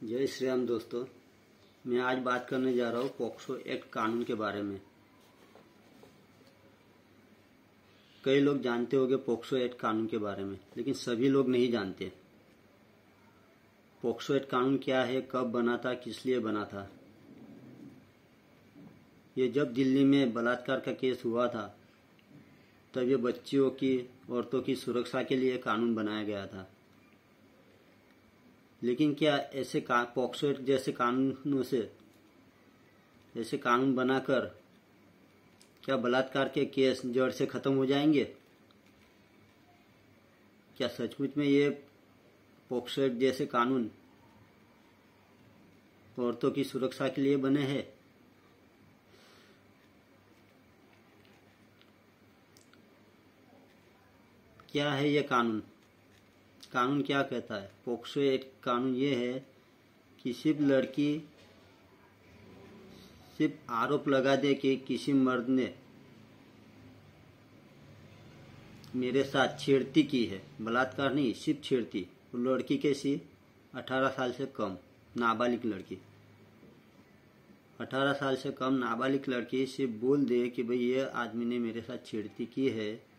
जय श्री राम दोस्तों। मैं आज बात करने जा रहा हूँ पॉक्सो एक्ट कानून के बारे में। कई लोग जानते होंगे पॉक्सो एक्ट कानून के बारे में, लेकिन सभी लोग नहीं जानते। पॉक्सो एक्ट कानून क्या है, कब बना था, किस लिए बना था। ये जब दिल्ली में बलात्कार का केस हुआ था तब ये बच्चियों की, औरतों की सुरक्षा के लिए कानून बनाया गया था। लेकिन क्या ऐसे पॉक्सो एक्ट जैसे कानूनों से, ऐसे कानून बनाकर क्या बलात्कार के केस जड़ से खत्म हो जाएंगे? क्या सचमुच में ये पॉक्सो एक्ट जैसे कानून औरतों की सुरक्षा के लिए बने हैं? क्या है ये कानून? कानून क्या कहता है? पॉक्सो एक्ट कानून ये है कि सिर्फ आरोप लगा दे कि किसी मर्द ने मेरे साथ छेड़ती की है, बलात्कार नहीं, सिर्फ छेड़ती। वो लड़की कैसी? 18 साल से कम नाबालिग लड़की। 18 साल से कम नाबालिग लड़की सिर्फ बोल दे कि भाई ये आदमी ने मेरे साथ छेड़ती की है,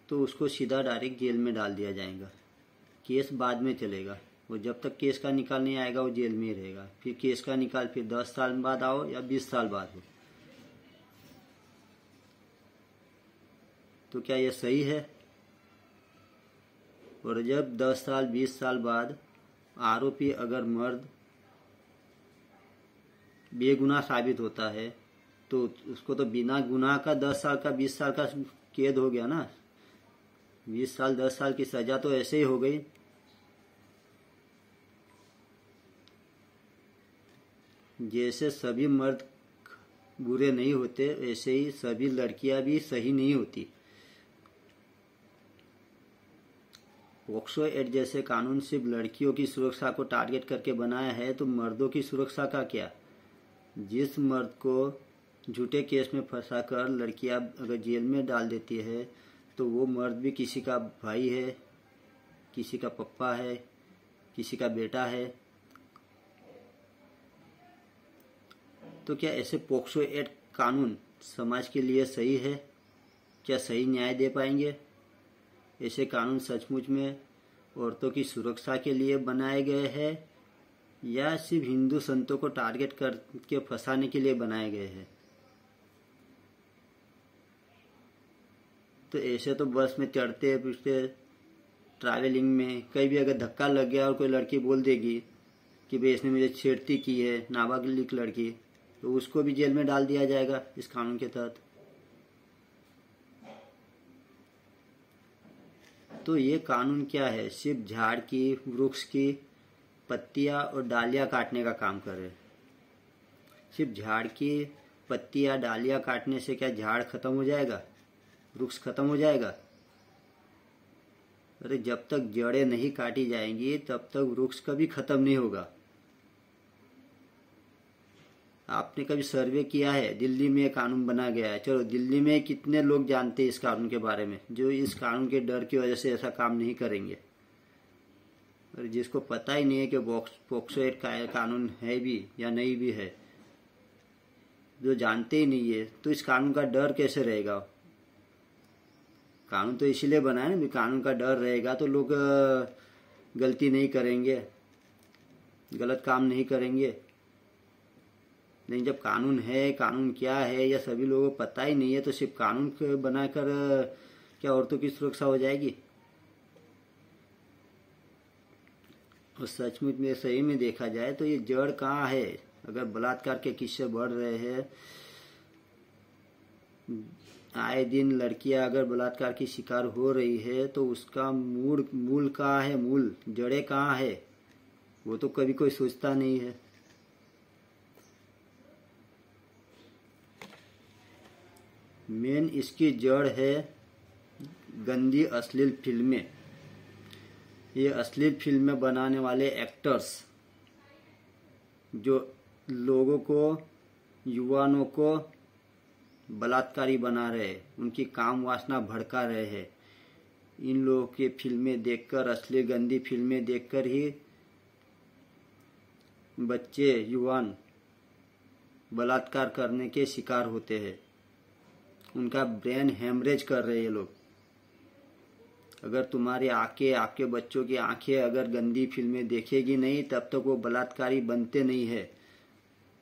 तो उसको सीधा डायरेक्ट जेल में डाल दिया जाएगा। केस बाद में चलेगा, वो जब तक केस का निकाल नहीं आएगा वो जेल में ही रहेगा। फिर केस का निकाल फिर 10 साल बाद आओ या 20 साल बाद हो। तो क्या ये सही है? और जब 10 साल 20 साल बाद आरोपी अगर मर्द बेगुनाह साबित होता है तो उसको तो बिना गुनाह का 10 साल का 20 साल का कैद हो गया ना। 20 साल 10 साल की सजा तो ऐसे ही हो गई। जैसे सभी मर्द बुरे नहीं होते, वैसे ही सभी लड़कियां भी सही नहीं होती। पॉक्सो एक्ट जैसे कानून सिर्फ लड़कियों की सुरक्षा को टारगेट करके बनाया है, तो मर्दों की सुरक्षा का क्या? जिस मर्द को झूठे केस में फंसाकर लड़कियां अगर जेल में डाल देती है तो वो मर्द भी किसी का भाई है, किसी का पप्पा है, किसी का बेटा है। तो क्या ऐसे पॉक्सो एक्ट कानून समाज के लिए सही है? क्या सही न्याय दे पाएंगे? ऐसे कानून सचमुच में औरतों की सुरक्षा के लिए बनाए गए हैं या सिर्फ हिंदू संतों को टारगेट करके फंसाने के लिए बनाए गए हैं? तो ऐसे तो बस में चढ़ते फिरते ट्रैवलिंग में कहीं भी अगर धक्का लग गया और कोई लड़की बोल देगी कि भाई इसने मुझे छेड़ती की है, नाबालिग लड़की, तो उसको भी जेल में डाल दिया जाएगा इस कानून के तहत। तो ये कानून क्या है? सिर्फ झाड़ की, वृक्ष की पत्तियां और डालियां काटने का काम कर रहे हैं। सिर्फ झाड़ की पत्तियां डालियां काटने से क्या झाड़ खत्म हो जाएगा? वृक्ष खत्म हो जाएगा? अरे जब तक जड़ें नहीं काटी जाएंगी तब तक वृक्ष कभी खत्म नहीं होगा। आपने कभी सर्वे किया है? दिल्ली में कानून बना गया है, चलो दिल्ली में कितने लोग जानते हैं इस कानून के बारे में, जो इस कानून के डर की वजह से ऐसा काम नहीं करेंगे? और जिसको पता ही नहीं है कि पॉक्सो एक्ट कानून है भी या नहीं भी है, जो जानते ही नहीं है, तो इस कानून का डर कैसे रहेगा? कानून तो इसीलिए बना है ना, कानून का डर रहेगा तो लोग गलती नहीं करेंगे, गलत काम नहीं करेंगे। नहीं, जब कानून है, कानून क्या है या सभी लोगों को पता ही नहीं है, तो सिर्फ कानून बनाकर क्या औरतों की सुरक्षा हो जाएगी? और सचमुच में सही में देखा जाए तो ये जड़ कहाँ है? अगर बलात्कार के किस्से बढ़ रहे हैं, आए दिन लड़कियां अगर बलात्कार की शिकार हो रही है, तो उसका मूल कहाँ है? मूल जड़ें कहाँ है? वो तो कभी कोई सोचता नहीं है। मेन इसकी जड़ है गंदी अश्लील फिल्में। ये अश्लील फिल्में बनाने वाले एक्टर्स जो लोगों को, युवाओं को बलात्कारी बना रहे हैं, उनकी काम वासना भड़का रहे हैं, इन लोगों की फिल्में देखकर, अश्लील गंदी फिल्में देखकर ही बच्चे युवान बलात्कार करने के शिकार होते हैं। उनका ब्रेन हेमरेज कर रहे हैं ये लोग। अगर तुम्हारी आंखें, आपके बच्चों की आंखें अगर गंदी फिल्में देखेगी नहीं, तब तक वो बलात्कारी बनते नहीं है।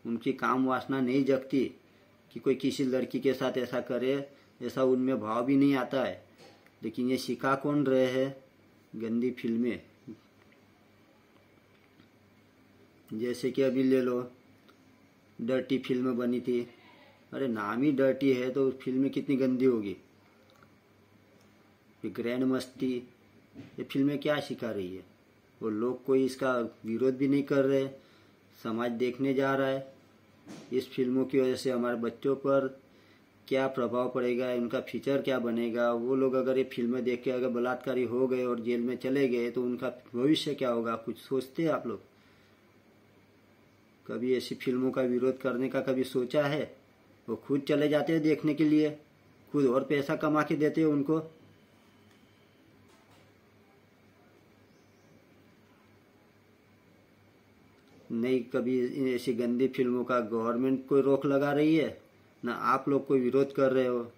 उनकी काम वासना नहीं जगती कि कोई किसी लड़की के साथ ऐसा करे, ऐसा उनमें भाव भी नहीं आता है। लेकिन ये सिखा कौन रहे हैं? गंदी फिल्में। जैसे कि अभी ले लो, डर्टी फिल्म बनी थी। अरे नाम ही डर्टी है तो फिल्में कितनी गंदी होगी। ग्रैंड मस्ती, ये फिल्में क्या सिखा रही है? वो लोग कोई इसका विरोध भी नहीं कर रहे। समाज देखने जा रहा है। इस फिल्मों की वजह से हमारे बच्चों पर क्या प्रभाव पड़ेगा, उनका फ्यूचर क्या बनेगा। वो लोग अगर ये फिल्में देख के अगर बलात्कारी हो गए और जेल में चले गए तो उनका भविष्य क्या होगा? कुछ सोचते हैं आप लोग? कभी ऐसी फिल्मों का विरोध करने का कभी सोचा है? वो खुद चले जाते हैं देखने के लिए, खुद और पैसा कमा के देते हैं उनको। नहीं, कभी ऐसी गंदी फिल्मों का गवर्नमेंट कोई रोक लगा रही है, ना आप लोग कोई विरोध कर रहे हो।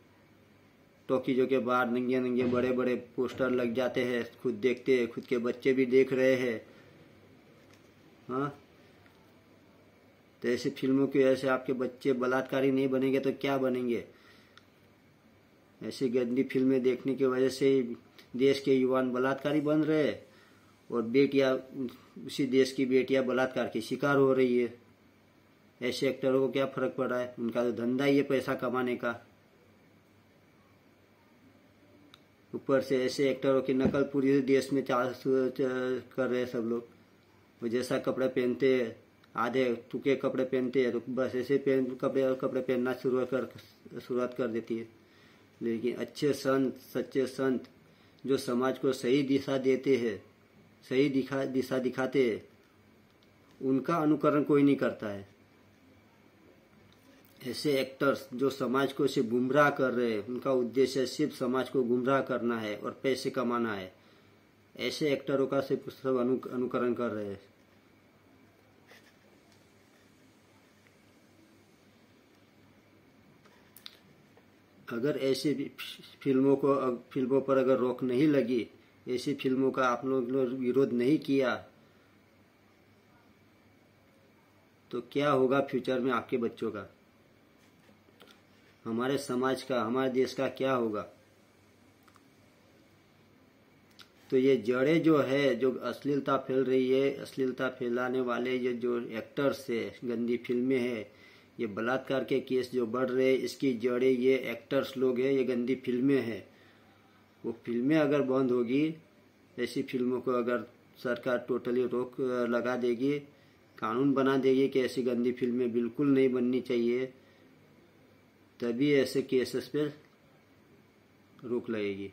टॉकीजों के बाहर नंगे नंगे बड़े बड़े पोस्टर लग जाते हैं, खुद देखते हैं, खुद के बच्चे भी देख रहे हैं। हाँ, तो ऐसी फिल्मों की वजह से आपके बच्चे बलात्कारी नहीं बनेंगे तो क्या बनेंगे? ऐसी गंदी फिल्में देखने की वजह से देश के युवान बलात्कारी बन रहे हैं और बेटियां, उसी देश की बेटियां बलात्कार की शिकार हो रही है। ऐसे एक्टरों को क्या फर्क पड़ रहा है? उनका तो धंधा ही है पैसा कमाने का। ऊपर से ऐसे एक्टरों की नकल पूरे देश में कर रहे हैं सब लोग। वो जैसा कपड़े पहनते हैं, आधे टुके कपड़े पहनते हैं तो बस ऐसे कपड़े पहनना शुरुआत कर देती है। लेकिन अच्छे संत, सच्चे संत जो समाज को सही दिशा देते हैं, सही दिशा दिखाते हैं, उनका अनुकरण कोई नहीं करता है। ऐसे एक्टर्स जो समाज को सिर्फ गुमराह कर रहे हैं, उनका उद्देश्य सिर्फ समाज को गुमराह करना है और पैसे कमाना है, ऐसे एक्टरों का सिर्फ सब अनुकरण कर रहे हैं। अगर ऐसी फिल्मों पर अगर रोक नहीं लगी, ऐसी फिल्मों का आप लोग विरोध नहीं किया, तो क्या होगा फ्यूचर में आपके बच्चों का, हमारे समाज का, हमारे देश का क्या होगा? तो ये जड़ें जो है, जो अश्लीलता फैल रही है, अश्लीलता फैलाने वाले ये जो एक्टर्स है, गंदी फिल्में हैं, ये बलात्कार के केस जो बढ़ रहे हैं, इसकी जड़ें ये एक्टर्स लोग हैं, ये गंदी फिल्में हैं। वो फिल्में अगर बंद होगी, ऐसी फिल्मों को अगर सरकार टोटली रोक लगा देगी, कानून बना देगी कि ऐसी गंदी फिल्में बिल्कुल नहीं बननी चाहिए, तभी ऐसे केसेस पे रोक लगेगी।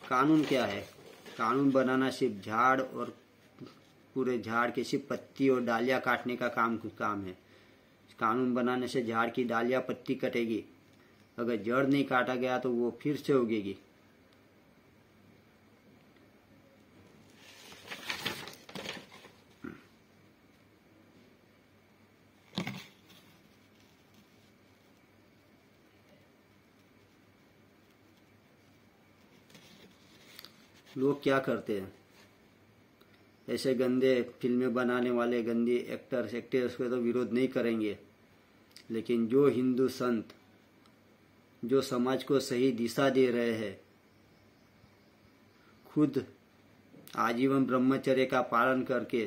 कानून क्या है? कानून बनाना सिर्फ झाड़ और पूरे झाड़ की सिर्फ पत्ती और डालियां काटने का काम है। कानून बनाने से झाड़ की डालियां पत्ती कटेगी, अगर जड़ नहीं काटा गया तो वो फिर से उगेगी। लोग क्या करते हैं, ऐसे गंदे फिल्में बनाने वाले गंदी एक्टर्स को तो विरोध नहीं करेंगे, लेकिन जो हिंदू संत जो समाज को सही दिशा दे रहे हैं, खुद आजीवन ब्रह्मचर्य का पालन करके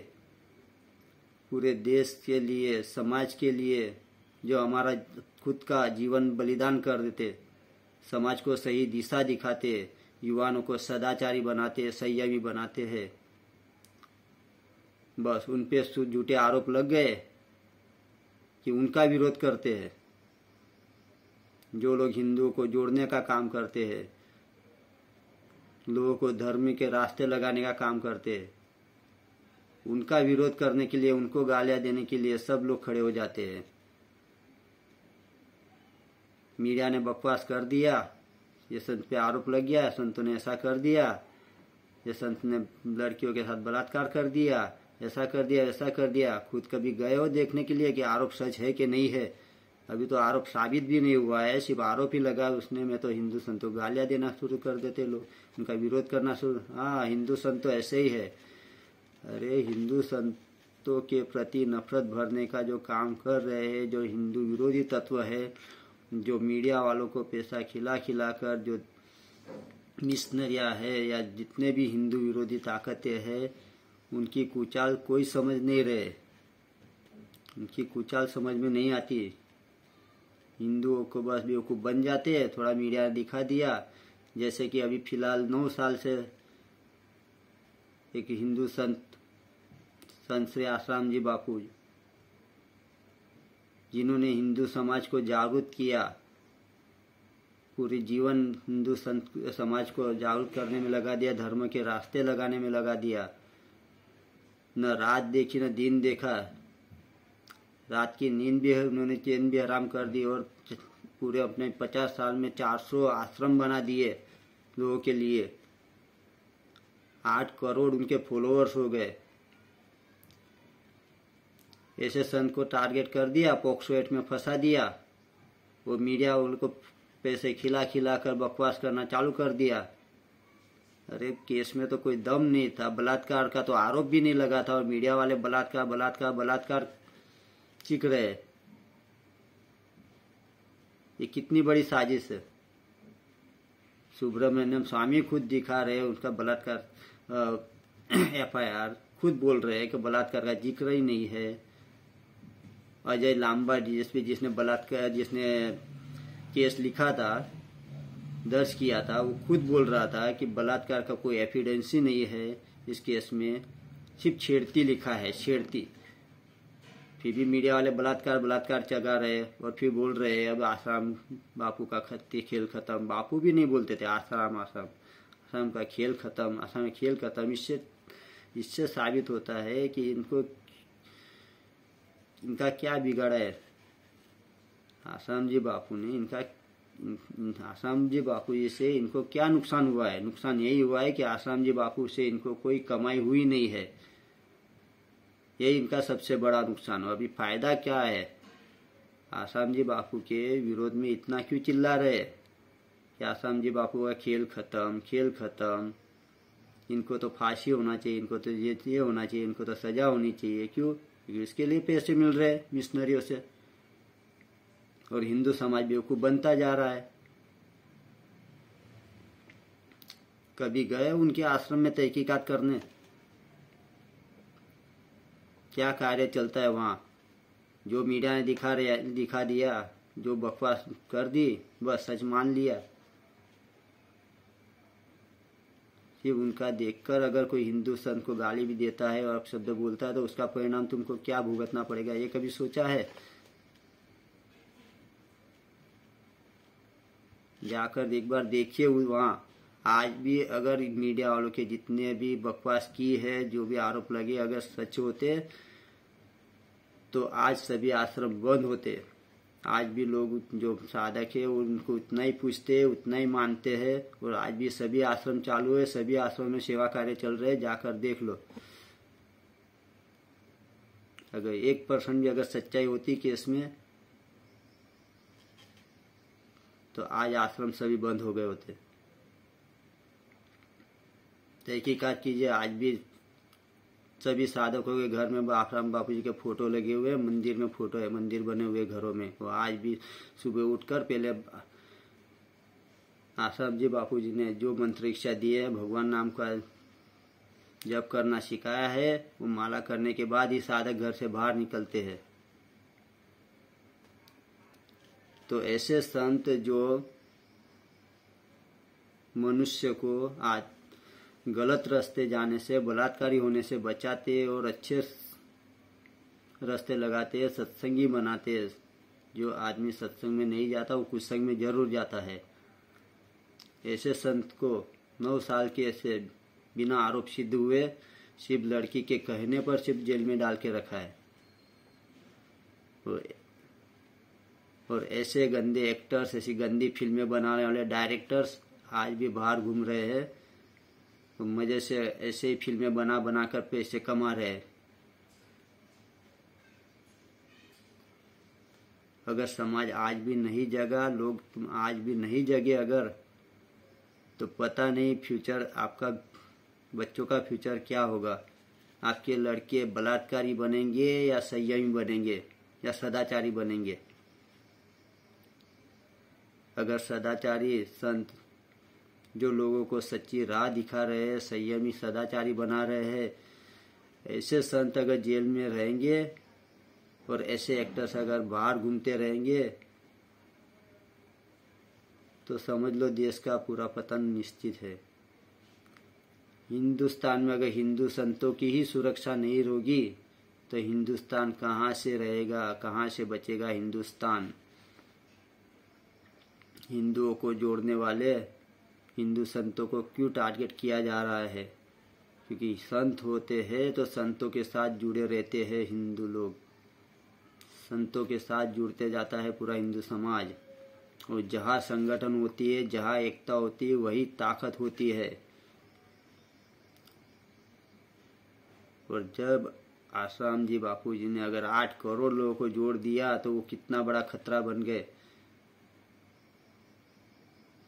पूरे देश के लिए, समाज के लिए, जो हमारा खुद का जीवन बलिदान कर देते, समाज को सही दिशा दिखाते, युवाओं को सदाचारी बनाते, संयमी बनाते हैं, बस उन पे झूठे आरोप लग गए कि उनका विरोध करते हैं। जो लोग हिंदुओं को जोड़ने का काम करते हैं, लोगों को धर्म के रास्ते लगाने का काम करते हैं, उनका विरोध करने के लिए, उनको गालियां देने के लिए सब लोग खड़े हो जाते हैं। मीडिया ने बकवास कर दिया, ये संत पे आरोप लग गया, संतों ने ऐसा कर दिया, ये संत ने लड़कियों के साथ बलात्कार कर दिया, ऐसा कर दिया, ऐसा कर दिया। खुद कभी गए हो देखने के लिए कि आरोप सच है कि नहीं है? अभी तो आरोप साबित भी नहीं हुआ है, सिर्फ आरोप ही लगा उसने में तो हिंदू संतों को गालियां देना शुरू कर देते लोग, उनका विरोध करना शुरू। हाँ, हिंदू संत तो ऐसे ही है। अरे हिंदू संतों के प्रति नफरत भरने का जो काम कर रहे हैं, जो हिंदू विरोधी तत्व है, जो मीडिया वालों को पैसा खिला खिला कर जो मिशनरिया है या जितने भी हिंदू विरोधी ताकतें हैं, उनकी कुचाल कोई समझ नहीं रहे, उनकी कुचाल समझ में नहीं आती। हिंदुओं को बस बेवकूफ़ बन जाते हैं, थोड़ा मीडिया ने दिखा दिया। जैसे कि अभी फिलहाल 9 साल से एक हिंदू संत श्री आसाराम जी बापू, जिन्होंने हिंदू समाज को जागरूक किया, पूरी जीवन हिंदू समाज को जागरूक करने में लगा दिया, धर्म के रास्ते लगाने में लगा दिया। न रात देखी न दिन देखा, रात की नींद भी उन्होंने चैन भी हराम कर दी, और पूरे अपने 50 साल में 400 आश्रम बना दिए लोगों के लिए। 8 करोड़ उनके फॉलोअर्स हो गए। ऐसे संत को टारगेट कर दिया, पॉक्सो एक्ट में फंसा दिया, वो मीडिया उनको पैसे खिला खिला कर बकवास करना चालू कर दिया। अरे केस में तो कोई दम नहीं था, बलात्कार का तो आरोप भी नहीं लगा था, और मीडिया वाले बलात्कार बलात्कार बलात्कार चीख रहे। ये कितनी बड़ी साजिश है। सुब्रमण्यम स्वामी खुद दिखा रहे हैं उनका बलात्कार FIR, खुद बोल रहे हैं कि बलात्कार का जिक्र ही नहीं है। अजय लांबा DSP जिसने केस लिखा था, दर्ज किया था, वो खुद बोल रहा था कि बलात्कार का कोई एविडेंस ही नहीं है इस केस में, सिर्फ छेड़ती लिखा है, छेड़ती। फिर भी मीडिया वाले बलात्कार बलात्कार चगा रहे, और फिर बोल रहे हैं अब आसाराम बापू का खेल खत्म। बापू भी नहीं बोलते थे, आसाराम आसाराम का खेल खत्म, आसाराम का खेल खत्म। इससे साबित होता है कि इनका क्या बिगाड़ा है आसाराम जी बापू ने। आसाराम जी बापू जी से इनको क्या नुकसान हुआ है? नुकसान यही हुआ है कि आसाराम जी बापू से इनको कोई कमाई हुई नहीं है, यही इनका सबसे बड़ा नुकसान हो। अभी फायदा क्या है? आसाराम जी बापू के विरोध में इतना क्यों चिल्ला रहे कि आसाराम जी बापू का खेल खत्म, खेल खत्म, इनको तो फांसी होना चाहिए, इनको तो ये होना चाहिए, इनको तो सजा होनी चाहिए। क्यों? क्योंकि इसके लिए पैसे मिल रहे हैं मिशनरियों से, और हिंदू समाज बेवकूफ बनता जा रहा है। कभी गए उनके आश्रम में तहकीकात करने? क्या कार्य चलता है वहाँ? जो मीडिया ने दिखा दिया, जो बकवास कर दी, बस सच मान लिया। सिर्फ उनका देखकर अगर कोई हिंदू संत को गाली भी देता है और अपशब्द बोलता है, तो उसका परिणाम तुमको क्या भुगतना पड़ेगा, ये कभी सोचा है? जाकर एक बार देखिए वहाँ। आज भी अगर मीडिया वालों के जितने भी बकवास की है, जो भी आरोप लगे, अगर सच होते तो आज सभी आश्रम बंद होते। आज भी लोग जो साधक है उनको उतना ही पूछते, उतना ही मानते हैं, और आज भी सभी आश्रम चालू है, सभी आश्रम में सेवा कार्य चल रहे हैं, जाकर देख लो। अगर 1% भी अगर सच्चाई होती केस में, तो आज आश्रम सभी बंद हो गए होते। तहकीकात कीजिए। आज भी सभी साधकों के घर में आसाराम बापू जी के फोटो लगे हुए, मंदिर में फोटो है, मंदिर बने हुए घरों में। वो आज भी सुबह उठकर पहले आसाराम जी बापू जी ने जो मंत्र दीक्षा दी है, भगवान नाम का जप करना सिखाया है, वो माला करने के बाद ही साधक घर से बाहर निकलते हैं। तो ऐसे संत जो मनुष्य को आज गलत रास्ते जाने से, बलात्कारी होने से बचाते और अच्छे रास्ते लगाते, सत्संगी बनाते। जो आदमी सत्संग में नहीं जाता वो कुसंग में जरूर जाता है। ऐसे संत को 9 साल के ऐसे बिना आरोप सिद्ध हुए, सिर्फ लड़की के कहने पर सिर्फ जेल में डाल के रखा है। और ऐसे गंदे एक्टर्स, ऐसी गंदी फिल्में बनाने वाले डायरेक्टर्स आज भी बाहर घूम रहे हैं, मजे से ऐसे ही फिल्में बना बना कर पैसे कमा रहे हैं। अगर समाज आज भी नहीं जगा, लोग तुम आज भी नहीं जगे अगर, तो पता नहीं फ्यूचर आपका, बच्चों का फ्यूचर क्या होगा। आपके लड़के बलात्कारी बनेंगे या संयमी बनेंगे या सदाचारी बनेंगे। अगर सदाचारी संत जो लोगों को सच्ची राह दिखा रहे हैं, संयमी सदाचारी बना रहे हैं, ऐसे संत अगर जेल में रहेंगे और ऐसे एक्टर्स अगर बाहर घूमते रहेंगे तो समझ लो देश का पूरा पतन निश्चित है। हिंदुस्तान में अगर हिंदू संतों की ही सुरक्षा नहीं होगी तो हिंदुस्तान कहाँ से रहेगा, कहाँ से बचेगा हिंदुस्तान। हिंदुओं को जोड़ने वाले हिंदू संतों को क्यों टारगेट किया जा रहा है? क्योंकि संत होते हैं तो संतों के साथ जुड़े रहते हैं हिंदू लोग, संतों के साथ जुड़ते जाता है पूरा हिंदू समाज। और जहाँ संगठन होती है, जहाँ एकता होती है, वही ताकत होती है। और जब आसाराम जी बापू जी ने अगर 8 करोड़ लोगों को जोड़ दिया तो वो कितना बड़ा खतरा बन गए।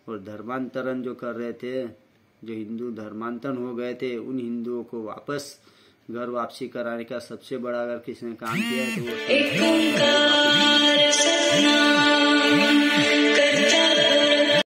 और धर्मांतरण जो कर रहे थे, जो हिंदू धर्मांतरण हो गए थे, उन हिंदुओं को वापस घर वापसी कराने का सबसे बड़ा अगर किसी ने काम किया है तो वो